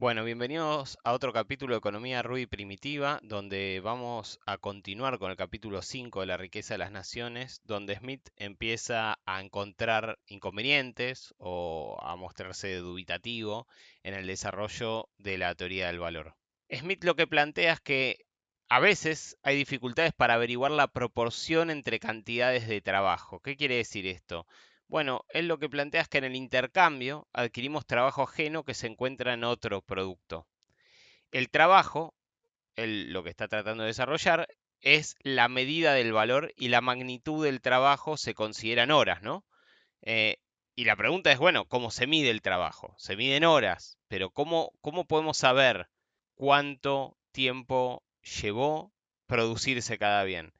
Bueno, bienvenidos a otro capítulo de Economía Ruda y Primitiva, donde vamos a continuar con el capítulo 5 de la riqueza de las naciones, donde Smith empieza a encontrar inconvenientes o a mostrarse dubitativo en el desarrollo de la teoría del valor. Smith lo que plantea es que a veces hay dificultades para averiguar la proporción entre cantidades de trabajo. ¿Qué quiere decir esto? Bueno, él lo que plantea es que en el intercambio adquirimos trabajo ajeno que se encuentra en otro producto. El trabajo, él lo que está tratando de desarrollar, es la medida del valor y la magnitud del trabajo se consideran horas, ¿no? Eh, y la pregunta es, bueno, ¿cómo se mide el trabajo? Se mide en horas, pero ¿cómo podemos saber cuánto tiempo llevó producirse cada bien?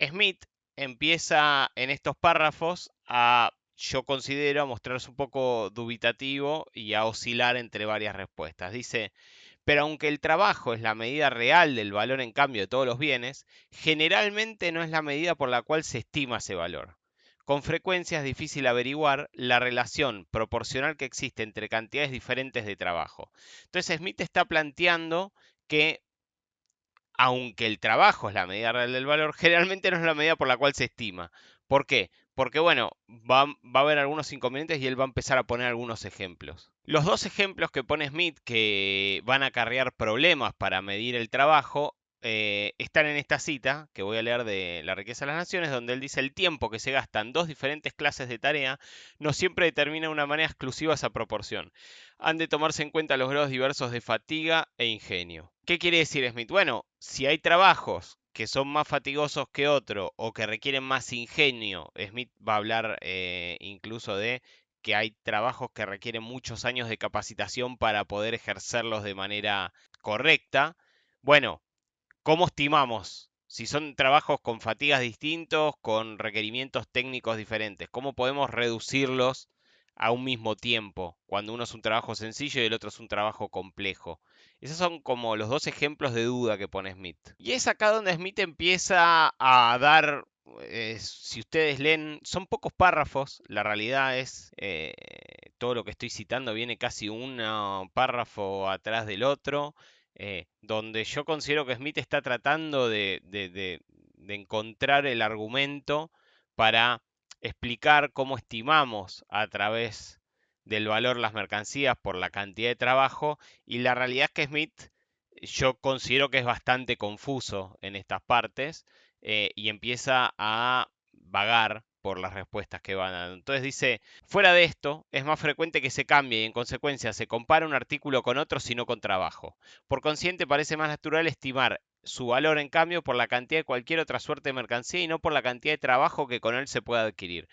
Smith empieza en estos párrafos a, yo considero, a mostrarse un poco dubitativo y a oscilar entre varias respuestas. Dice, pero aunque el trabajo es la medida real del valor en cambio de todos los bienes, generalmente no es la medida por la cual se estima ese valor. Con frecuencia es difícil averiguar la relación proporcional que existe entre cantidades diferentes de trabajo. Entonces Smith está planteando que aunque el trabajo es la medida real del valor, generalmente no es la medida por la cual se estima. ¿Por qué? Porque, bueno, va a haber algunos inconvenientes y él va a empezar a poner algunos ejemplos. Los dos ejemplos que pone Smith que van a acarrear problemas para medir el trabajo están en esta cita que voy a leer de La riqueza de las naciones, donde él dice el tiempo que se gasta en dos diferentes clases de tarea no siempre determina de una manera exclusiva esa proporción. Han de tomarse en cuenta los grados diversos de fatiga e ingenio. ¿Qué quiere decir Smith? Bueno, si hay trabajos que son más fatigosos que otro o que requieren más ingenio, Smith va a hablar incluso de que hay trabajos que requieren muchos años de capacitación para poder ejercerlos de manera correcta. Bueno, ¿cómo estimamos? Si son trabajos con fatigas distintos, con requerimientos técnicos diferentes, ¿cómo podemos reducirlos a un mismo tiempo cuando uno es un trabajo sencillo y el otro es un trabajo complejo? Esos son como los dos ejemplos de duda que pone Smith. Y es acá donde Smith empieza a dar, si ustedes leen, son pocos párrafos, la realidad es, todo lo que estoy citando viene casi un párrafo atrás del otro, donde yo considero que Smith está tratando de encontrar el argumento para explicar cómo estimamos a través del valor las mercancías por la cantidad de trabajo, y la realidad es que Smith yo considero que es bastante confuso en estas partes, y empieza a vagar por las respuestas que van dando. Entonces dice, fuera de esto, es más frecuente que se cambie y en consecuencia se compara un artículo con otro sino con trabajo. Por consiguiente, parece más natural estimar su valor en cambio por la cantidad de cualquier otra suerte de mercancía y no por la cantidad de trabajo que con él se pueda adquirir.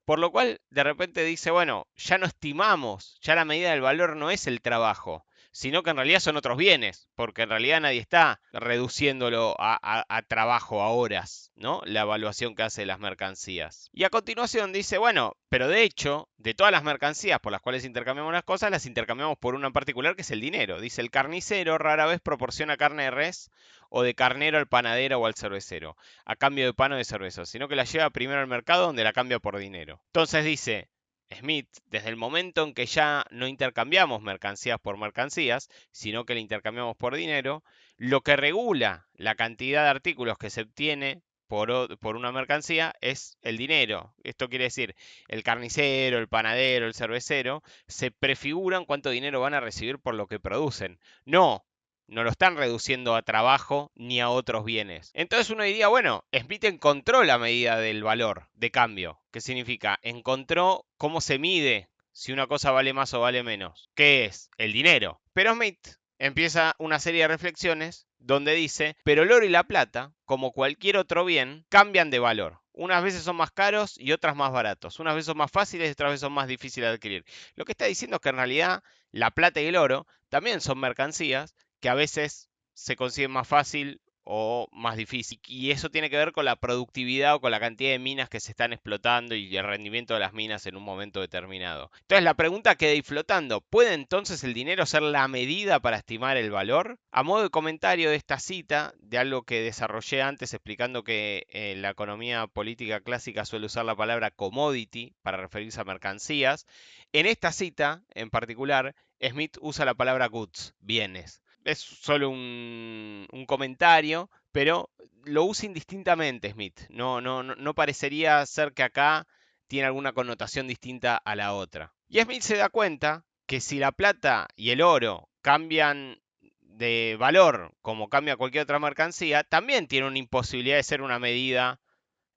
Por lo cual, de repente dice, bueno, ya no estimamos, ya la medida del valor no es el trabajo, sino que en realidad son otros bienes, porque en realidad nadie está reduciéndolo a trabajo, a horas, ¿no? La evaluación que hace de las mercancías. Y a continuación dice, bueno, pero de hecho, de todas las mercancías por las cuales intercambiamos las cosas, las intercambiamos por una en particular que es el dinero. Dice, el carnicero rara vez proporciona carne de res o de carnero al panadero o al cervecero a cambio de pan o de cerveza, sino que la lleva primero al mercado donde la cambia por dinero. Entonces dice Smith, desde el momento en que ya no intercambiamos mercancías por mercancías, sino que la intercambiamos por dinero, lo que regula la cantidad de artículos que se obtiene por una mercancía es el dinero. Esto quiere decir, el carnicero, el panadero, el cervecero, se prefiguran cuánto dinero van a recibir por lo que producen. No lo están reduciendo a trabajo ni a otros bienes. Entonces uno diría, bueno, Smith encontró la medida del valor de cambio. ¿Qué significa? Encontró cómo se mide si una cosa vale más o vale menos. ¿Qué es? El dinero. Pero Smith empieza una serie de reflexiones donde dice, pero el oro y la plata, como cualquier otro bien, cambian de valor. Unas veces son más caros y otras más baratos. Unas veces son más fáciles y otras veces son más difíciles de adquirir. Lo que está diciendo es que en realidad la plata y el oro también son mercancías que a veces se consigue más fácil o más difícil. Y eso tiene que ver con la productividad o con la cantidad de minas que se están explotando y el rendimiento de las minas en un momento determinado. Entonces la pregunta queda ahí flotando. ¿Puede entonces el dinero ser la medida para estimar el valor? A modo de comentario de esta cita, de algo que desarrollé antes explicando que la economía política clásica suele usar la palabra commodity para referirse a mercancías, en esta cita en particular Smith usa la palabra goods, bienes. Es solo un comentario, pero lo usa indistintamente Smith. No parecería ser que acá tiene alguna connotación distinta a la otra. Y Smith se da cuenta que si la plata y el oro cambian de valor como cambia cualquier otra mercancía, también tiene una imposibilidad de ser una medida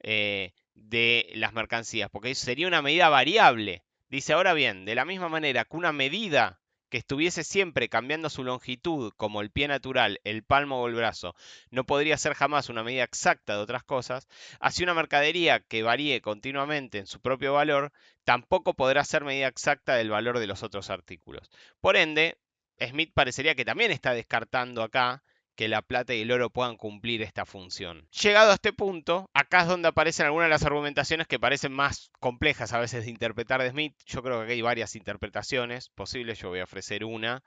de las mercancías, porque sería una medida variable. Dice, ahora bien, de la misma manera que una medida que estuviese siempre cambiando su longitud, como el pie natural, el palmo o el brazo, no podría ser jamás una medida exacta de otras cosas, así una mercadería que varíe continuamente en su propio valor, tampoco podrá ser medida exacta del valor de los otros artículos. Por ende, Smith parecería que también está descartando acá que la plata y el oro puedan cumplir esta función. Llegado a este punto, acá es donde aparecen algunas de las argumentaciones que parecen más complejas a veces de interpretar de Smith. Yo creo que aquí hay varias interpretaciones posibles, yo voy a ofrecer una,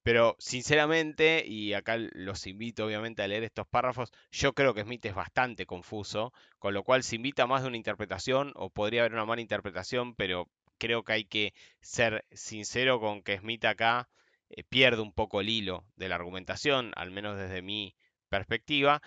pero sinceramente, y acá los invito obviamente a leer estos párrafos, yo creo que Smith es bastante confuso, con lo cual se invita a más de una interpretación o podría haber una mala interpretación, pero creo que hay que ser sincero con que Smith acá pierde un poco el hilo de la argumentación, al menos desde mi perspectiva.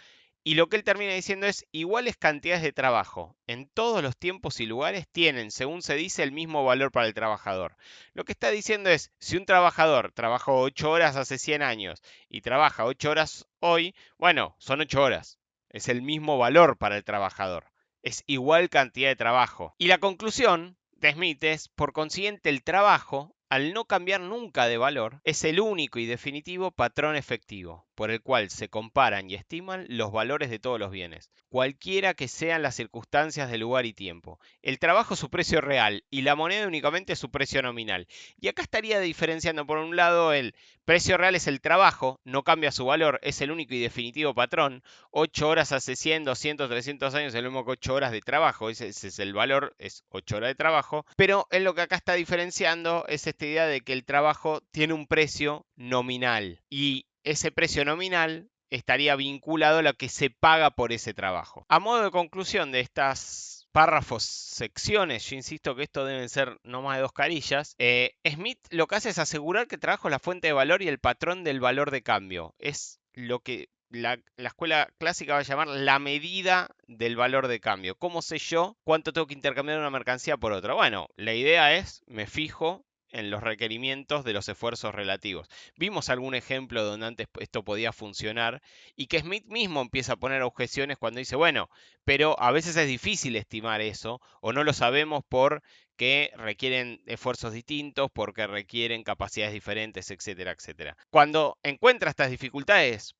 Y lo que él termina diciendo es, iguales cantidades de trabajo en todos los tiempos y lugares tienen, según se dice, el mismo valor para el trabajador. Lo que está diciendo es, si un trabajador trabajó 8 horas hace 100 años y trabaja 8 horas hoy, bueno, son 8 horas. Es el mismo valor para el trabajador. Es igual cantidad de trabajo. Y la conclusión de Smith es, por consiguiente, el trabajo, al no cambiar nunca de valor, es el único y definitivo patrón efectivo, por el cual se comparan y estiman los valores de todos los bienes, cualquiera que sean las circunstancias de lugar y tiempo. El trabajo es su precio real y la moneda únicamente su precio nominal. Y acá estaría diferenciando por un lado el precio real es el trabajo, no cambia su valor, es el único y definitivo patrón. 8 horas hace 100, 200, 300 años, es lo mismo que 8 horas de trabajo, ese es el valor, es 8 horas de trabajo. Pero en lo que acá está diferenciando es esta idea de que el trabajo tiene un precio nominal y ese precio nominal estaría vinculado a lo que se paga por ese trabajo. A modo de conclusión de estas párrafos, secciones, yo insisto que esto deben ser no más de 2 carillas, Smith lo que hace es asegurar que el trabajo es la fuente de valor y el patrón del valor de cambio. Es lo que la escuela clásica va a llamar la medida del valor de cambio. ¿Cómo sé yo cuánto tengo que intercambiar una mercancía por otra? Bueno, la idea es, me fijo en los requerimientos de los esfuerzos relativos. Vimos algún ejemplo donde antes esto podía funcionar y que Smith mismo empieza a poner objeciones cuando dice, bueno, pero a veces es difícil estimar eso o no lo sabemos porque requieren esfuerzos distintos, porque requieren capacidades diferentes, etcétera, etcétera. Cuando encuentra estas dificultades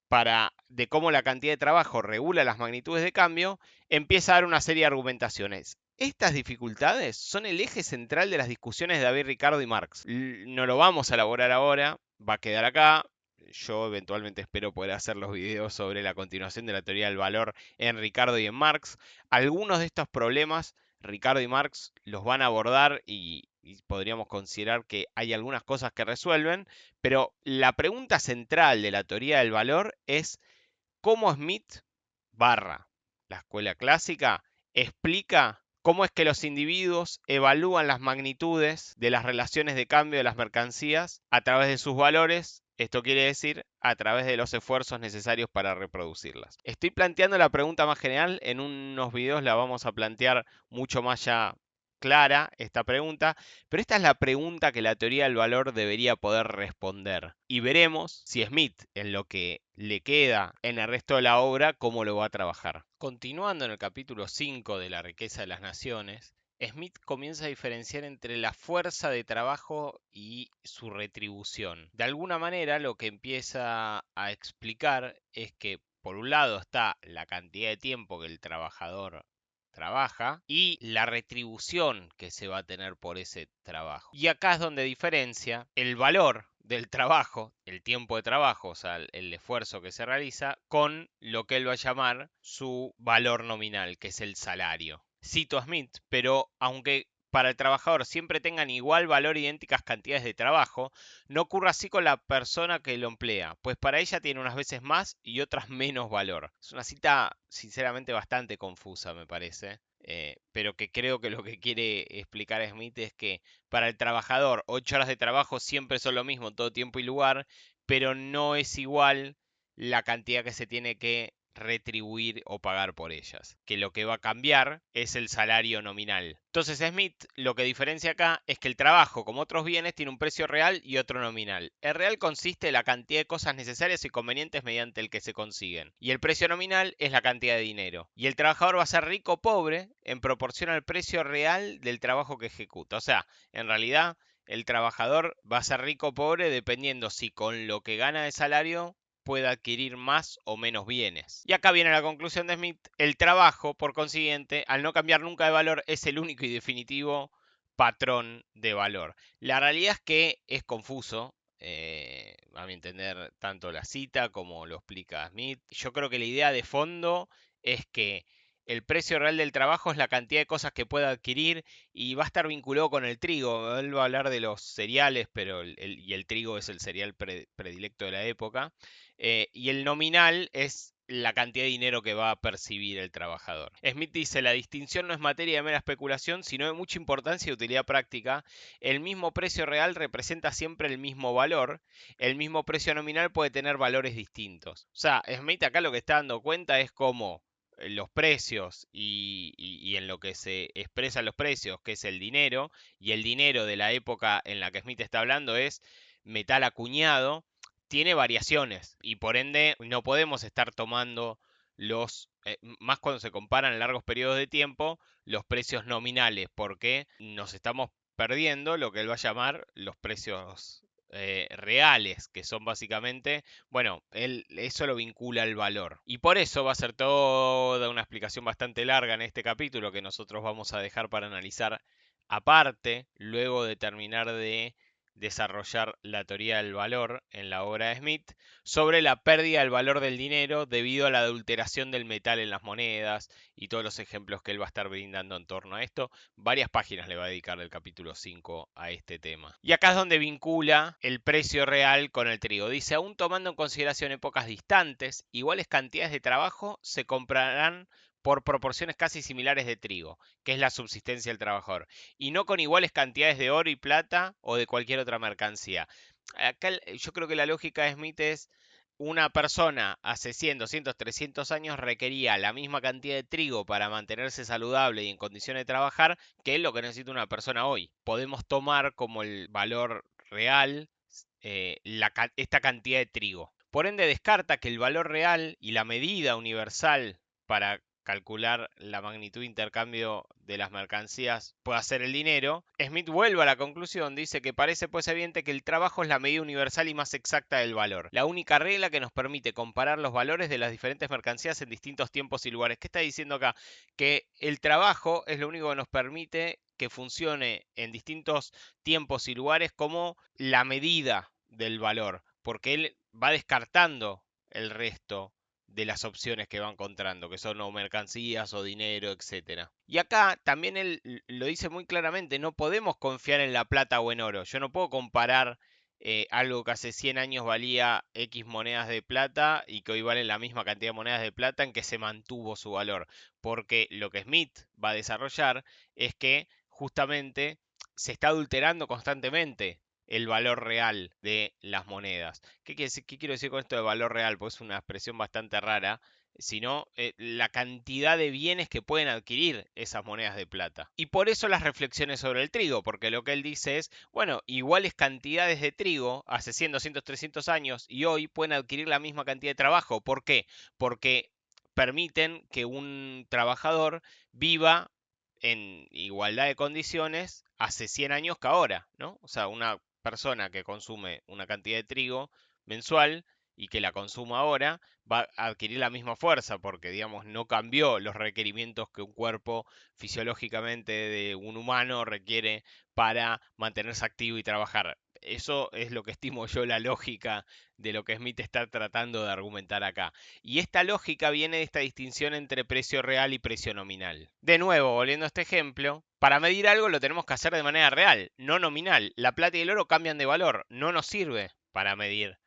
de cómo la cantidad de trabajo regula las magnitudes de cambio, empieza a dar una serie de argumentaciones. Estas dificultades son el eje central de las discusiones de David Ricardo y Marx. No lo vamos a elaborar ahora, va a quedar acá. Yo eventualmente espero poder hacer los videos sobre la continuación de la teoría del valor en Ricardo y en Marx. Algunos de estos problemas Ricardo y Marx los van a abordar y podríamos considerar que hay algunas cosas que resuelven, pero la pregunta central de la teoría del valor es cómo Smith barra la escuela clásica explica cómo es que los individuos evalúan las magnitudes de las relaciones de cambio de las mercancías a través de sus valores, esto quiere decir a través de los esfuerzos necesarios para reproducirlas. Estoy planteando la pregunta más general, en unos videos la vamos a plantear mucho más ya clara esta pregunta, pero esta es la pregunta que la teoría del valor debería poder responder. Y veremos si Smith, en lo que le queda en el resto de la obra, cómo lo va a trabajar. Continuando en el capítulo 5 de La riqueza de las naciones, Smith comienza a diferenciar entre la fuerza de trabajo y su retribución. De alguna manera, lo que empieza a explicar es que, por un lado, está la cantidad de tiempo que el trabajador trabaja y la retribución que se va a tener por ese trabajo. Y acá es donde diferencia el valor del trabajo, el tiempo de trabajo, o sea, el esfuerzo que se realiza, con lo que él va a llamar su valor nominal, que es el salario. Cito a Smith, pero aunque para el trabajador siempre tengan igual valor idénticas cantidades de trabajo, no ocurre así con la persona que lo emplea, pues para ella tiene unas veces más y otras menos valor. Es una cita sinceramente bastante confusa, me parece. pero que creo que lo que quiere explicar Smith es que para el trabajador 8 horas de trabajo siempre son lo mismo, todo tiempo y lugar, pero no es igual la cantidad que se tiene que retribuir o pagar por ellas, que lo que va a cambiar es el salario nominal. Entonces Smith lo que diferencia acá es que el trabajo, como otros bienes, tiene un precio real y otro nominal. El real consiste en la cantidad de cosas necesarias y convenientes mediante el que se consiguen, y el precio nominal es la cantidad de dinero. Y el trabajador va a ser rico o pobre en proporción al precio real del trabajo que ejecuta. O sea, en realidad el trabajador va a ser rico o pobre dependiendo si con lo que gana de salario puede adquirir más o menos bienes. Y acá viene la conclusión de Smith. El trabajo, por consiguiente, al no cambiar nunca de valor, es el único y definitivo patrón de valor. La realidad es que es confuso, a mi entender, tanto la cita como lo explica Smith. Yo creo que la idea de fondo es que el precio real del trabajo es la cantidad de cosas que pueda adquirir y va a estar vinculado con el trigo. Él va a hablar de los cereales, pero y el trigo es el cereal predilecto de la época. Y el nominal es la cantidad de dinero que va a percibir el trabajador. Smith dice, la distinción no es materia de mera especulación, sino de mucha importancia y utilidad práctica. El mismo precio real representa siempre el mismo valor. El mismo precio nominal puede tener valores distintos. O sea, Smith acá lo que está dando cuenta es cómo los precios y en lo que se expresan los precios, que es el dinero, y el dinero de la época en la que Smith está hablando es metal acuñado, tiene variaciones y por ende no podemos estar tomando más cuando se comparan en largos periodos de tiempo, los precios nominales, porque nos estamos perdiendo lo que él va a llamar los precios reales, que son básicamente, bueno, él eso lo vincula al valor. Y por eso va a ser toda una explicación bastante larga en este capítulo que nosotros vamos a dejar para analizar aparte, luego de terminar de desarrollar la teoría del valor en la obra de Smith, sobre la pérdida del valor del dinero debido a la adulteración del metal en las monedas y todos los ejemplos que él va a estar brindando en torno a esto. Varias páginas le va a dedicar el capítulo 5 a este tema. Y acá es donde vincula el precio real con el trigo. Dice, aún tomando en consideración épocas distantes, iguales cantidades de trabajo se comprarán por proporciones casi similares de trigo, que es la subsistencia del trabajador, y no con iguales cantidades de oro y plata o de cualquier otra mercancía. Acá yo creo que la lógica de Smith es una persona hace 100, 200, 300 años requería la misma cantidad de trigo para mantenerse saludable y en condiciones de trabajar que es lo que necesita una persona hoy. Podemos tomar como el valor real esta cantidad de trigo. Por ende, descarta que el valor real y la medida universal para calcular la magnitud de intercambio de las mercancías pueda ser el dinero. Smith vuelve a la conclusión, dice que parece pues evidente que el trabajo es la medida universal y más exacta del valor, la única regla que nos permite comparar los valores de las diferentes mercancías en distintos tiempos y lugares. ¿Qué está diciendo acá? Que el trabajo es lo único que nos permite que funcione en distintos tiempos y lugares como la medida del valor, porque él va descartando el resto de las opciones que va encontrando, que son o mercancías o dinero, etcétera. Y acá también él lo dice muy claramente, no podemos confiar en la plata o en oro. Yo no puedo comparar algo que hace 100 años valía X monedas de plata y que hoy vale la misma cantidad de monedas de plata en que se mantuvo su valor. Porque lo que Smith va a desarrollar es que justamente se está adulterando constantemente el valor real de las monedas. ¿Qué quiero decir con esto de valor real? Pues es una expresión bastante rara, sino la cantidad de bienes que pueden adquirir esas monedas de plata. Y por eso las reflexiones sobre el trigo, porque lo que él dice es, bueno, iguales cantidades de trigo hace 100, 200, 300 años y hoy pueden adquirir la misma cantidad de trabajo. ¿Por qué? Porque permiten que un trabajador viva en igualdad de condiciones hace 100 años que ahora, ¿no? O sea, una persona que consume una cantidad de trigo mensual y que la consuma ahora va a adquirir la misma fuerza porque, digamos, no cambió los requerimientos que un cuerpo fisiológicamente de un humano requiere para mantenerse activo y trabajar. Eso es lo que estimo yo la lógica de lo que Smith está tratando de argumentar acá. Y esta lógica viene de esta distinción entre precio real y precio nominal. De nuevo, volviendo a este ejemplo, para medir algo lo tenemos que hacer de manera real, no nominal. La plata y el oro cambian de valor, no nos sirve para medir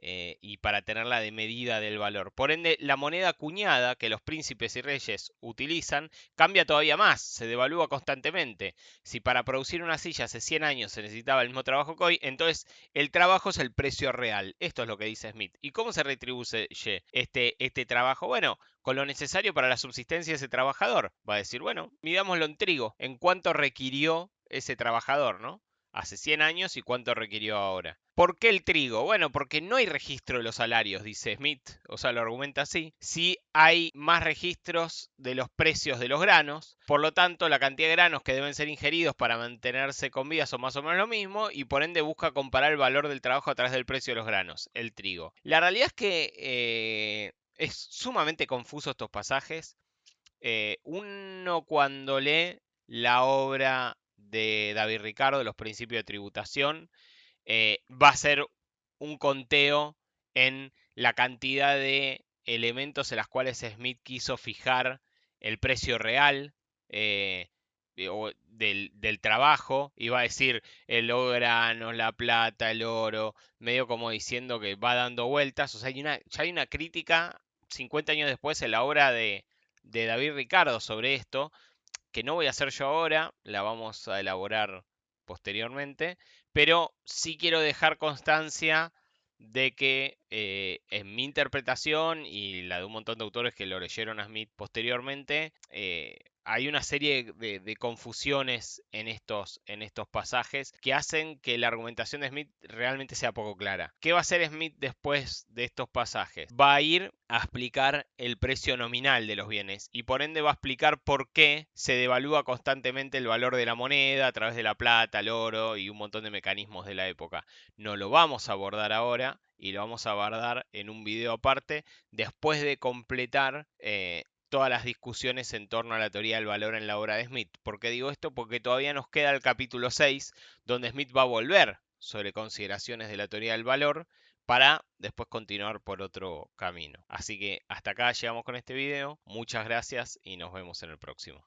y para tenerla de medida del valor. Por ende, la moneda acuñada que los príncipes y reyes utilizan cambia todavía más, se devalúa constantemente. Si para producir una silla hace 100 años se necesitaba el mismo trabajo que hoy, entonces el trabajo es el precio real. Esto es lo que dice Smith. ¿Y cómo se retribuye este trabajo? Bueno, con lo necesario para la subsistencia de ese trabajador. Va a decir, bueno, midámoslo en trigo. ¿En cuánto requirió ese trabajador, no? Hace 100 años y cuánto requirió ahora. ¿Por qué el trigo? Bueno, porque no hay registro de los salarios, dice Smith, o sea, lo argumenta así. Sí hay más registros de los precios de los granos, por lo tanto, la cantidad de granos que deben ser ingeridos para mantenerse con vida son más o menos lo mismo, y por ende busca comparar el valor del trabajo a través del precio de los granos, el trigo. La realidad es que es sumamente confuso estos pasajes. Uno cuando lee la obra de David Ricardo, Los Principios de Tributación, va a ser un conteo en la cantidad de elementos en las cuales Smith quiso fijar el precio real del trabajo. Iba a decir los granos, la plata, el oro, medio como diciendo que va dando vueltas. O sea, ya hay una crítica 50 años después en la obra de David Ricardo sobre esto, que no voy a hacer yo ahora, la vamos a elaborar posteriormente, pero sí quiero dejar constancia de que en mi interpretación y la de un montón de autores que lo leyeron a Smith posteriormente, hay una serie de confusiones en estos pasajes que hacen que la argumentación de Smith realmente sea poco clara. ¿Qué va a hacer Smith después de estos pasajes? Va a ir a explicar el precio nominal de los bienes y por ende va a explicar por qué se devalúa constantemente el valor de la moneda a través de la plata, el oro y un montón de mecanismos de la época. No lo vamos a abordar ahora y lo vamos a abordar en un video aparte después de completar todas las discusiones en torno a la teoría del valor en la obra de Smith. ¿Por qué digo esto? Porque todavía nos queda el capítulo 6, donde Smith va a volver sobre consideraciones de la teoría del valor para después continuar por otro camino. Así que hasta acá llegamos con este video. Muchas gracias y nos vemos en el próximo.